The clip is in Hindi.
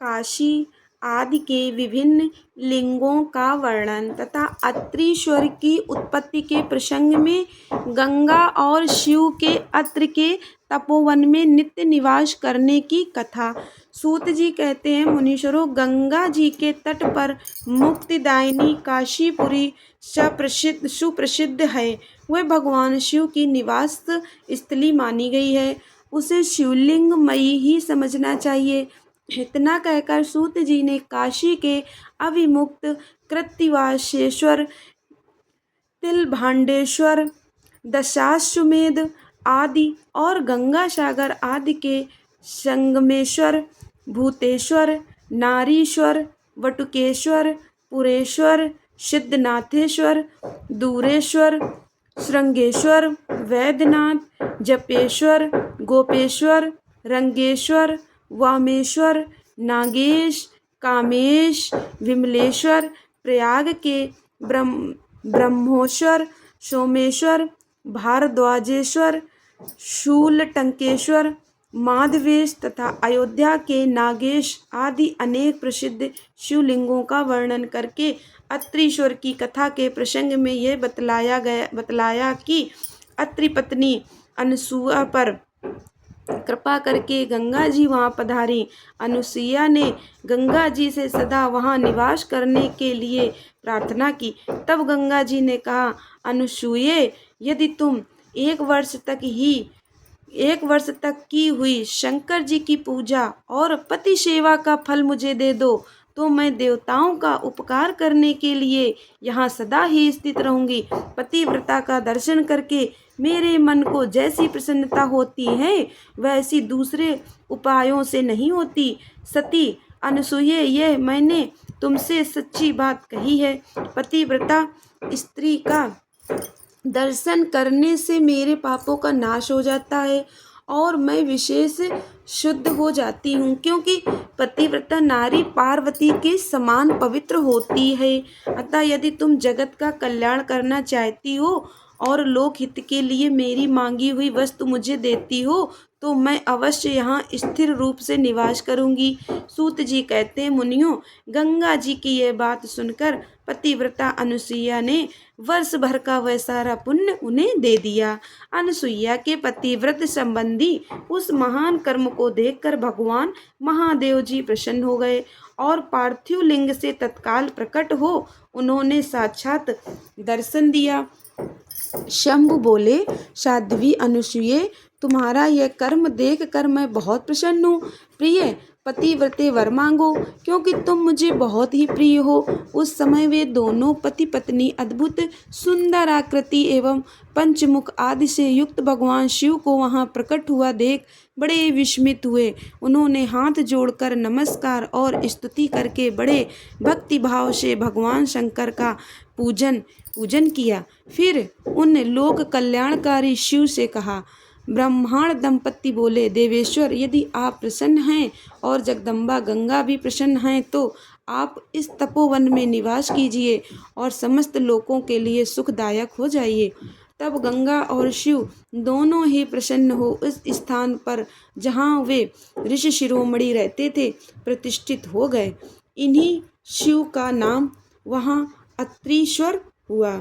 काशी आदि के विभिन्न लिंगों का वर्णन तथा अत्रीश्वर की उत्पत्ति के प्रसंग में गंगा और शिव के अत्रि के तपोवन में नित्य निवास करने की कथा। सूत जी कहते हैं, मुनीश्वरों, गंगा जी के तट पर मुक्तिदायिनी काशीपुरी सुप्रसिद्ध है। वह भगवान शिव की निवास स्थली मानी गई है। उसे शिवलिंगमयी ही समझना चाहिए। इतना कहकर सूत जी ने काशी के अविमुक्त कृत्तिवासेश्वर, तिलभांडेश्वर, दशाश्वमेध आदि और गंगा सागर आदि के संगमेश्वर, भूतेश्वर, नारीश्वर, वटुकेश्वर, पुरेश्वर, सिद्धनाथेश्वर, दूरेश्वर, श्रृंगेश्वर, वैद्यनाथ, जपेश्वर, गोपेश्वर, रंगेश्वर, वामेश्वर, नागेश, कामेश, विमलेश्वर, प्रयाग के ब्रह्मोश्वर, सोमेश्वर, भारद्वाजेश्वर, शूलटंकेश्वर, माधवेश तथा अयोध्या के नागेश आदि अनेक प्रसिद्ध शिवलिंगों का वर्णन करके अत्रीश्वर की कथा के प्रसंग में यह बतलाया कि अत्रि पत्नी अनसुया पर कृपा करके गंगा जी वहाँ पधारी। अनुसुईया ने गंगा जी से सदा वहाँ निवास करने के लिए प्रार्थना की। तब गंगा जी ने कहा, अनुसुईये, यदि तुम एक वर्ष तक की हुई शंकर जी की पूजा और पति सेवा का फल मुझे दे दो तो मैं देवताओं का उपकार करने के लिए यहाँ सदा ही स्थित रहूंगी। पतिव्रता का दर्शन करके मेरे मन को जैसी प्रसन्नता होती है वैसी दूसरे उपायों से नहीं होती। सती अनुसुईये, यह मैंने तुमसे सच्ची बात कही है। पतिव्रता स्त्री का दर्शन करने से मेरे पापों का नाश हो जाता है और मैं विशेष शुद्ध हो जाती हूँ, क्योंकि पतिव्रता नारी पार्वती के समान पवित्र होती है। अतः यदि तुम जगत का कल्याण करना चाहती हो और लोक हित के लिए मेरी मांगी हुई वस्तु मुझे देती हो तो मैं अवश्य यहाँ स्थिर रूप से निवास करूँगी। सूत जी कहते हैं, मुनियों, गंगा जी की यह बात सुनकर पतिव्रता अनुसुईया ने वर्ष भर का वह सारा पुण्य उन्हें दे दिया। अनुसुईया के पतिव्रत संबंधी उस महान कर्म को देखकर भगवान महादेव जी प्रसन्न हो गए और पार्थिव लिंग से तत्काल प्रकट हो उन्होंने साक्षात दर्शन दिया। शंभु बोले, साध्वी अनुसुईये, तुम्हारा यह कर्म देख कर मैं बहुत प्रसन्न हूँ। प्रिय पतिव्रते, वर मांगो, क्योंकि तुम मुझे बहुत ही प्रिय हो। उस समय वे दोनों पति पत्नी अद्भुत सुंदर आकृति एवं पंचमुख आदि से युक्त भगवान शिव को वहां प्रकट हुआ देख बड़े विस्मित हुए। उन्होंने हाथ जोड़कर नमस्कार और स्तुति करके बड़े भक्ति भाव से भगवान शंकर का पूजन किया। फिर उन लोक कल्याणकारी शिव से कहा। ब्रह्मांड दंपति बोले, देवेश्वर, यदि आप प्रसन्न हैं और जगदम्बा गंगा भी प्रसन्न हैं तो आप इस तपोवन में निवास कीजिए और समस्त लोकों के लिए सुखदायक हो जाइए। तब गंगा और शिव दोनों ही प्रसन्न हो उस स्थान पर जहाँ वे ऋषि शिरोमणि रहते थे प्रतिष्ठित हो गए। इन्हीं शिव का नाम वहाँ अत्रीश्वर हुआ।